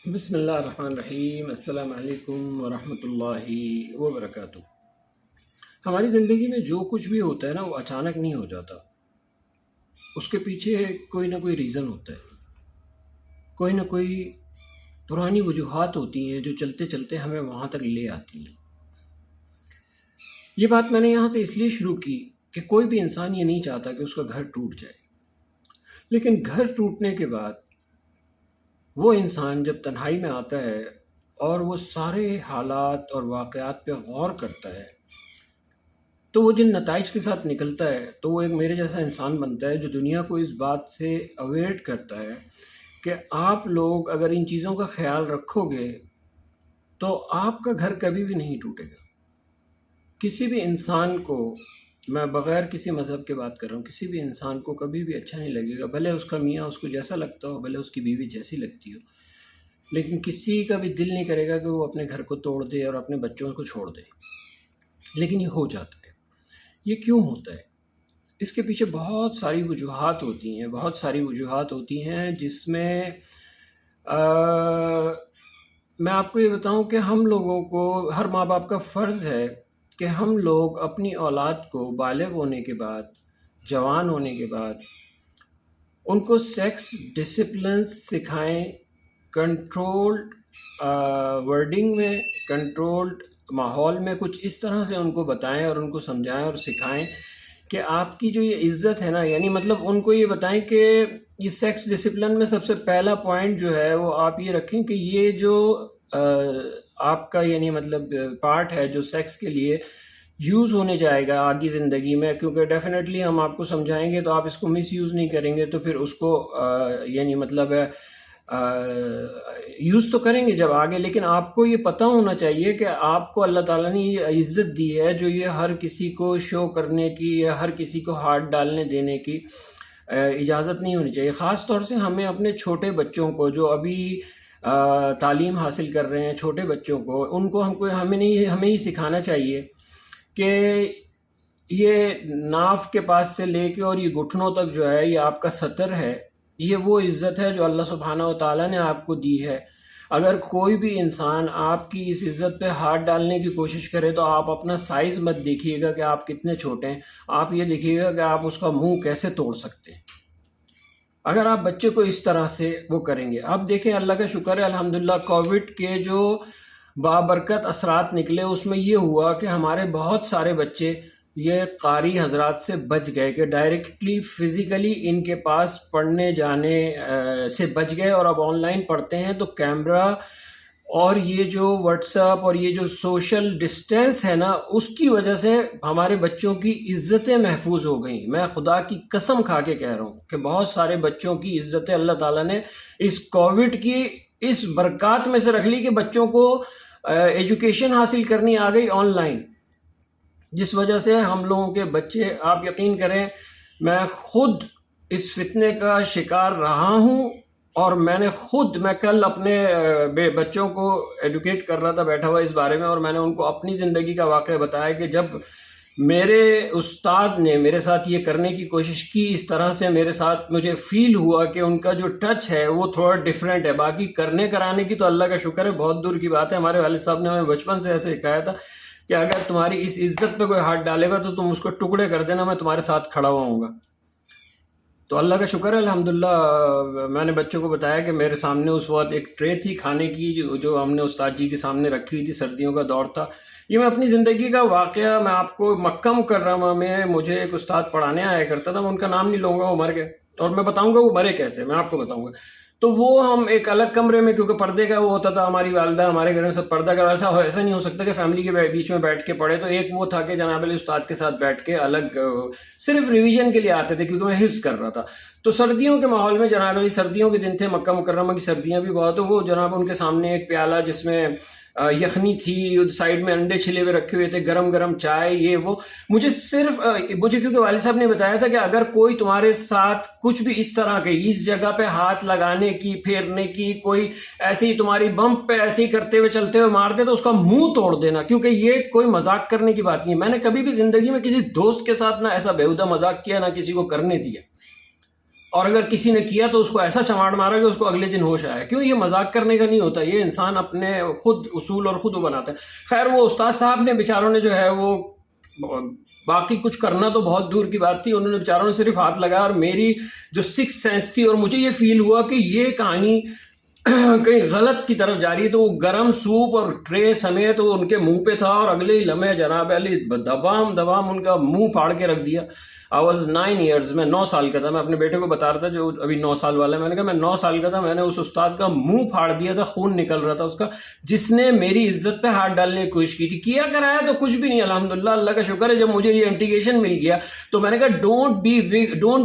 بسم اللہ الرحمن الرحیم۔ السلام علیکم ورحمۃ اللہ وبرکاتہ۔ ہماری زندگی میں جو کچھ بھی ہوتا ہے نا، وہ اچانک نہیں ہو جاتا، اس کے پیچھے کوئی نہ کوئی ریزن ہوتا ہے، کوئی نہ کوئی پرانی وجوہات ہوتی ہیں جو چلتے چلتے ہمیں وہاں تک لے آتی ہیں۔ یہ بات میں نے یہاں سے اس لیے شروع کی کہ کوئی بھی انسان یہ نہیں چاہتا کہ اس کا گھر ٹوٹ جائے، لیکن گھر ٹوٹنے کے بعد وہ انسان جب تنہائی میں آتا ہے اور وہ سارے حالات اور واقعات پہ غور کرتا ہے، تو وہ جن نتائج کے ساتھ نکلتا ہے تو وہ ایک میرے جیسا انسان بنتا ہے جو دنیا کو اس بات سے اویئر کرتا ہے کہ آپ لوگ اگر ان چیزوں کا خیال رکھو گے تو آپ کا گھر کبھی بھی نہیں ٹوٹے گا۔ کسی بھی انسان کو، میں بغیر کسی مذہب کے بات کر رہا ہوں، کسی بھی انسان کو کبھی بھی اچھا نہیں لگے گا، بھلے اس کا میاں اس کو جیسا لگتا ہو، بھلے اس کی بیوی جیسی لگتی ہو، لیکن کسی کا بھی دل نہیں کرے گا کہ وہ اپنے گھر کو توڑ دے اور اپنے بچوں کو چھوڑ دے، لیکن یہ ہو جاتا ہے۔ یہ کیوں ہوتا ہے؟ اس کے پیچھے بہت ساری وجوہات ہوتی ہیں، بہت ساری وجوہات ہوتی ہیں جس میں میں آپ کو یہ بتاؤں کہ ہم لوگوں کو، ہر ماں باپ کا فرض ہے کہ ہم لوگ اپنی اولاد کو بالغ ہونے کے بعد، جوان ہونے کے بعد، ان کو سیکس ڈسپلنس سکھائیں، کنٹرولڈ ورڈنگ میں، کنٹرولڈ ماحول میں، کچھ اس طرح سے ان کو بتائیں اور ان کو سمجھائیں اور سکھائیں کہ آپ کی جو یہ عزت ہے نا، یعنی مطلب ان کو یہ بتائیں کہ یہ سیکس ڈسپلن میں سب سے پہلا پوائنٹ جو ہے وہ آپ یہ رکھیں کہ یہ جو آپ کا یعنی مطلب پارٹ ہے جو سیکس کے لیے یوز ہونے جائے گا آگے زندگی میں، کیونکہ ڈیفینیٹلی ہم آپ کو سمجھائیں گے تو آپ اس کو مس یوز نہیں کریں گے، تو پھر اس کو یعنی مطلب یوز تو کریں گے جب آگے، لیکن آپ کو یہ پتہ ہونا چاہیے کہ آپ کو اللہ تعالیٰ نے یہ عزت دی ہے جو یہ ہر کسی کو شو کرنے کی یا ہر کسی کو ہاتھ ڈالنے دینے کی اجازت نہیں ہونی چاہیے۔ خاص طور سے ہمیں اپنے چھوٹے بچوں کو جو ابھی تعلیم حاصل کر رہے ہیں، چھوٹے بچوں کو، ان کو ہمیں ہی سکھانا چاہیے کہ یہ ناف کے پاس سے لے کے اور یہ گھٹنوں تک جو ہے یہ آپ کا سطر ہے، یہ وہ عزت ہے جو اللہ سبحانہ و تعالیٰ نے آپ کو دی ہے۔ اگر کوئی بھی انسان آپ کی اس عزت پہ ہاتھ ڈالنے کی کوشش کرے تو آپ اپنا سائز مت دیکھیے گا کہ آپ کتنے چھوٹے ہیں، آپ یہ دیکھیے گا کہ آپ اس کا منہ کیسے توڑ سکتے ہیں اگر آپ بچے کو اس طرح سے وہ کریں گے۔ اب دیکھیں، اللہ کا شکر ہے الحمدللہ، کووڈ کے جو بابرکت اثرات نکلے اس میں یہ ہوا کہ ہمارے بہت سارے بچے یہ قاری حضرات سے بچ گئے کہ ڈائریکٹلی فزیکلی ان کے پاس پڑھنے جانے سے بچ گئے، اور اب آن لائن پڑھتے ہیں تو کیمرہ اور یہ جو واٹس ایپ اور یہ جو سوشل ڈسٹینس ہے نا، اس کی وجہ سے ہمارے بچوں کی عزتیں محفوظ ہو گئیں۔ میں خدا کی قسم کھا کے کہہ رہا ہوں کہ بہت سارے بچوں کی عزتیں اللہ تعالیٰ نے اس کووڈ کی اس برکات میں سے رکھ لی کہ بچوں کو ایجوکیشن حاصل کرنی آ گئی آن لائن، جس وجہ سے ہم لوگوں کے بچے، آپ یقین کریں میں خود اس فتنے کا شکار رہا ہوں، اور میں کل اپنے بچوں کو ایڈوکیٹ کر رہا تھا بیٹھا ہوا اس بارے میں، اور میں نے ان کو اپنی زندگی کا واقعہ بتایا کہ جب میرے استاد نے میرے ساتھ یہ کرنے کی کوشش کی، اس طرح سے میرے ساتھ مجھے فیل ہوا کہ ان کا جو ٹچ ہے وہ تھوڑا ڈیفرنٹ ہے۔ باقی کرنے کرانے کی تو اللہ کا شکر ہے بہت دور کی بات ہے، ہمارے والد صاحب نے ہمیں بچپن سے ایسے سکھایا تھا کہ اگر تمہاری اس عزت پہ کوئی ہاتھ ڈالے گا تو تم اس کو ٹکڑے کر دینا، میں تمہارے ساتھ کھڑا ہوا ہوں گا۔ تو اللہ کا شکر ہے الحمدللہ، میں نے بچوں کو بتایا کہ میرے سامنے اس وقت ایک ٹرے تھی کھانے کی جو ہم نے استاد جی کے سامنے رکھی ہوئی تھی، سردیوں کا دور تھا۔ یہ میں اپنی زندگی کا واقعہ میں آپ کو، مکہ مکرمہ میں مجھے ایک استاد پڑھانے آیا کرتا تھا، میں ان کا نام نہیں لوں گا، وہ مر گئے، اور میں بتاؤں گا وہ مرے کیسے، میں آپ کو بتاؤں گا۔ تو وہ ہم ایک الگ کمرے میں، کیونکہ پردے کا وہ ہوتا تھا، ہماری والدہ ہمارے گھر میں سب پردہ کا، ایسا نہیں ہو سکتا کہ فیملی کے بیچ میں بیٹھ کے پڑھے، تو ایک وہ تھا کہ جناب علی استاد کے ساتھ بیٹھ کے الگ صرف ریویژن کے لیے آتے تھے کیونکہ میں حفظ کر رہا تھا۔ تو سردیوں کے ماحول میں جناب علی، سردیوں کے دن تھے، مکہ مکرمہ کی سردیاں بھی بہت، وہ جناب ان کے سامنے ایک پیالہ جس میں یخنی تھی، سائیڈ میں انڈے چھلے ہوئے رکھے ہوئے تھے، گرم گرم چائے، یہ وہ، مجھے کیونکہ والد صاحب نے بتایا تھا کہ اگر کوئی تمہارے ساتھ کچھ بھی اس طرح کے، اس جگہ پہ ہاتھ لگانے کی، پھیرنے کی، کوئی ایسے ہی تمہاری بمپ پہ ایسے ہی کرتے ہوئے چلتے ہوئے مار دے تو اس کا منہ توڑ دینا، کیونکہ یہ کوئی مذاق کرنے کی بات نہیں ہے۔ میں نے کبھی بھی زندگی میں کسی دوست کے ساتھ نہ ایسا بیہودہ مذاق کیا، نہ کسی کو کرنے دیا۔ اور اگر کسی نے کیا تو اس کو ایسا چماڑ مارا کہ اس کو اگلے دن ہوش آیا. کیوں؟ یہ مذاق کرنے کا نہیں ہوتا، یہ انسان اپنے خود اصول اور خود بناتا ہے. خیر وہ استاد صاحب نے بیچاروں نے جو ہے وہ باقی کچھ کرنا تو بہت دور کی بات تھی، انہوں نے بیچاروں نے صرف ہاتھ لگایا، اور میری جو سکس سینس تھی اور مجھے یہ فیل ہوا کہ یہ کہانی کہیں غلط کی طرف جا رہی ہے، تو وہ گرم سوپ اور ٹرے سمیت وہ ان کے منہ پہ تھا، اور اگلے ہی لمحے جناب علی دبام ان کا منہ پھاڑ کے رکھ دیا. I was 9 years، میں 9 سال کا تھا. میں اپنے بیٹے کو بتا رہا تھا جو ابھی 9 سال والا ہے، میں نے کہا میں 9 سال کا تھا، میں نے اس استاد کا منہ پھاڑ دیا تھا، خون نکل رہا تھا اس کا، جس نے میری عزت پہ ہاتھ ڈالنے کی کوشش کی تھی. کیا کرایا تو کچھ بھی نہیں، الحمدللہ اللہ کا شکر ہے. جب مجھے یہ انٹیگیشن مل گیا تو میں نے کہا don't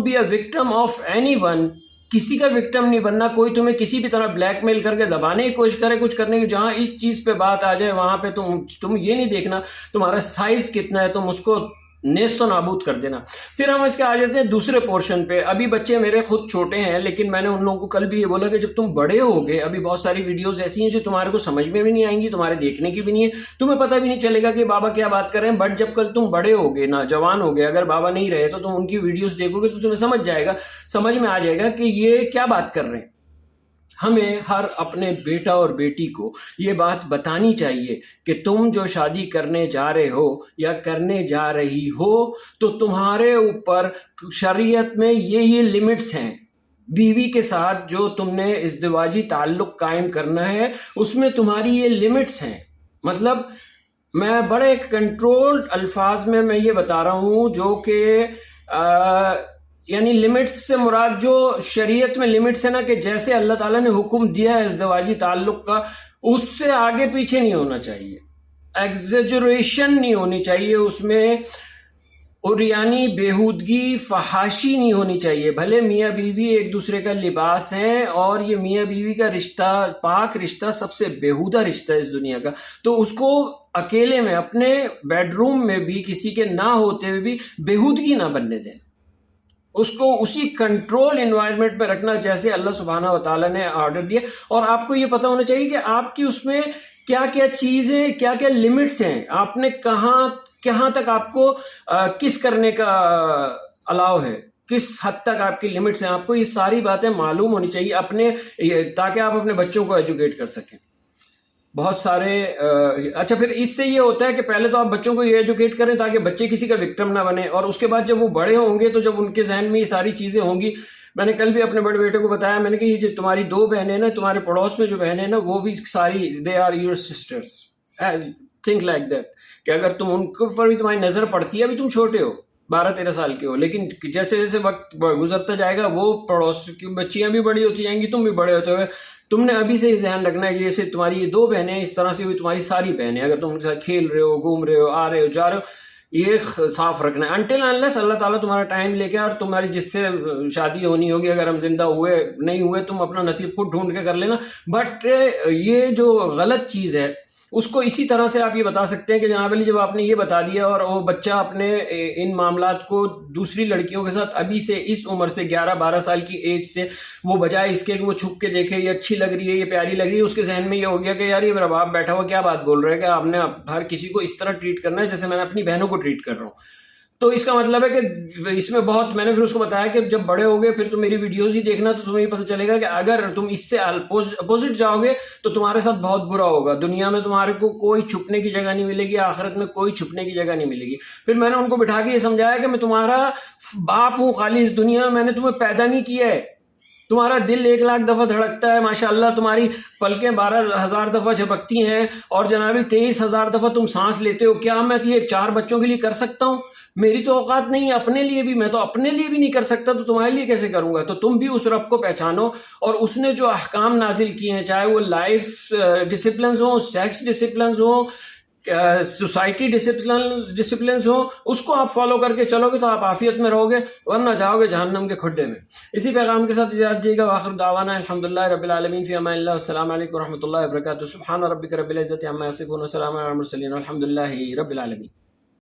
be a victim of anyone. کسی کا وکٹم نہیں بننا. کوئی تمہیں کسی بھی طرح بلیک میل کر کے دبانے کی کوشش کرے کچھ کرنے کی، جہاں اس چیز پہ بات آ جائے وہاں پہ تم یہ نہیں دیکھنا تمہارا سائز کتنا ہے، تم اس کو نیست و نابود کر دینا. پھر ہم اس کے آ جاتے ہیں دوسرے پورشن پہ. ابھی بچے میرے خود چھوٹے ہیں، لیکن میں نے ان لوگوں کو کل بھی یہ بولا کہ جب تم بڑے ہوگے، ابھی بہت ساری ویڈیوز ایسی ہیں جو تمہارے کو سمجھ میں بھی نہیں آئیں گی، تمہارے دیکھنے کی بھی نہیں ہے، تمہیں پتہ بھی نہیں چلے گا کہ بابا کیا بات کر رہے ہیں. بٹ جب کل تم بڑے ہوگے، نوجوان ہوگے، اگر بابا نہیں رہے تو تم ان کی ویڈیوز دیکھو گے تو تمہیں سمجھ میں آ جائے گا کہ یہ کیا بات کر رہے ہیں. ہمیں ہر اپنے بیٹا اور بیٹی کو یہ بات بتانی چاہیے کہ تم جو شادی کرنے جا رہے ہو یا کرنے جا رہی ہو تو تمہارے اوپر شریعت میں یہ لمٹس ہیں. بیوی کے ساتھ جو تم نے ازدواجی تعلق قائم کرنا ہے اس میں تمہاری یہ لمٹس ہیں. مطلب میں بڑے کنٹرول الفاظ میں یہ بتا رہا ہوں، جو کہ یعنی لمٹس سے مراد جو شریعت میں لمٹس ہے نا، کہ جیسے اللہ تعالیٰ نے حکم دیا ہے ازدواجی تعلق کا، اس سے آگے پیچھے نہیں ہونا چاہیے، ایگزیجریشن نہیں ہونی چاہیے اس میں، اور یعنی بیہودگی فحاشی نہیں ہونی چاہیے. بھلے میاں بیوی ایک دوسرے کا لباس ہیں، اور یہ میاں بیوی کا رشتہ پاک رشتہ سب سے بیہودہ رشتہ ہے اس دنیا کا، تو اس کو اکیلے میں اپنے بیڈ روم میں بھی کسی کے نہ ہوتے ہوئے بھی بیہودگی نہ بننے دیں. اس کو اسی کنٹرول انوائرمنٹ پہ رکھنا جیسے اللہ سبحانہ و تعالیٰ نے آرڈر دیا. اور آپ کو یہ پتہ ہونا چاہیے کہ آپ کی اس میں کیا کیا چیزیں، کیا کیا لمٹس ہیں، آپ نے کہاں تک آپ کو کس کرنے کا الاؤ ہے، کس حد تک آپ کی لمٹس ہیں. آپ کو یہ ساری باتیں معلوم ہونی چاہیے تاکہ آپ اپنے بچوں کو ایجوکیٹ کر سکیں. بہت سارے اچھا پھر اس سے یہ ہوتا ہے کہ پہلے تو آپ بچوں کو یہ ایجوکیٹ کریں تاکہ بچے کسی کا وکٹم نہ بنے، اور اس کے بعد جب وہ بڑے ہوں گے تو جب ان کے ذہن میں یہ ساری چیزیں ہوں گی. میں نے کل بھی اپنے بڑے بیٹے کو بتایا، میں نے کہ یہ جو تمہاری 2 بہنیں نا، تمہارے پڑوس میں جو بہنیں ہیں نا، وہ بھی ساری they are your sisters. Think like that, کہ اگر تم ان کے اوپر بھی تمہاری نظر پڑتی ہے، ابھی تم چھوٹے ہو، 12-13 سال کے ہو، لیکن جیسے جیسے وقت گزرتا جائے گا وہ پڑوس کی بچیاں بھی بڑی ہوتی جائیں گی، تم بھی بڑے ہوتے ہوئے. تم نے ابھی سے ہی ذہن رکھنا ہے جیسے تمہاری یہ 2 بہنیں اس طرح سے ہوئی تمہاری ساری بہنیں، اگر تم ان کے ساتھ کھیل رہے ہو، گھوم رہے ہو، آ رہے ہو، جا رہے ہو، یہ صاف رکھنا ہے. انٹل انلیس اللہ تعالیٰ تمہارا ٹائم لے کے اور تمہاری جس سے شادی ہونی ہوگی، اگر ہم زندہ ہوئے نہیں ہوئے تم اپنا نصیب خود ڈھونڈ کے کر لینا. بٹ یہ جو غلط چیز ہے اس کو اسی طرح سے آپ یہ بتا سکتے ہیں کہ جناب علی جب آپ نے یہ بتا دیا اور وہ بچہ اپنے ان معاملات کو دوسری لڑکیوں کے ساتھ ابھی سے اس عمر سے 11-12 سال کی ایج سے، وہ بجائے اس کے کہ وہ چھپ کے دیکھے یہ اچھی لگ رہی ہے، یہ پیاری لگ رہی ہے، اس کے ذہن میں یہ ہو گیا کہ یار یہ میرا باپ بیٹھا ہوا کیا بات بول رہا ہے کہ آپ نے ہر کسی کو اس طرح ٹریٹ کرنا ہے جیسے میں نے اپنی بہنوں کو ٹریٹ کر رہا ہوں. تو اس کا مطلب ہے کہ اس میں بہت، میں نے پھر اس کو بتایا کہ جب بڑے ہوگے پھر تم میری ویڈیوز ہی دیکھنا تو تمہیں پتہ چلے گا کہ اگر تم اس سے اپوزٹ جاؤ گے تو تمہارے ساتھ بہت برا ہوگا. دنیا میں تمہارے کو کوئی چھپنے کی جگہ نہیں ملے گی، آخرت میں کوئی چھپنے کی جگہ نہیں ملے گی. پھر میں نے ان کو بٹھا کے یہ سمجھایا کہ میں تمہارا باپ ہوں خالی اس دنیا میں نے تمہیں پیدا نہیں کیا ہے. تمہارا دل 1,00,000 دفعہ دھڑکتا ہے، ماشاءاللہ تمہاری پلکیں 12,000 دفعہ جھپکتی ہیں، اور جنابی 23,000 دفعہ تم سانس لیتے ہو. کیا میں یہ 4 بچوں کے لیے کر سکتا ہوں؟ میری تو اوقات نہیں ہے اپنے لیے بھی، میں تو اپنے لیے بھی نہیں کر سکتا تو تمہارے لیے کیسے کروں گا. تو تم بھی اس رب کو پہچانو، اور اس نے جو احکام نازل کیے ہیں، چاہے وہ لائف ڈسپلنز ہوں، سیکس ڈسپلنز ہوں، سوسائٹی ڈسپلنز ہوں، اس کو آپ فالو کر کے چلو گے تو آپ عافیت میں رہو گے، ورنہ جاؤ گے جہنم کے کھڈے میں. اسی پیغام کے ساتھ اجازت دیجیے گا. وآخر دعوانا الحمدللہ رب العالمین، فی امان اللہ، السلام علیکم ورحمۃ اللہ وبرکاتہ. سبحان ربک رب العزۃ عما یصفون، وسلام علی المرسلین، والحمد للہ رب العالمین.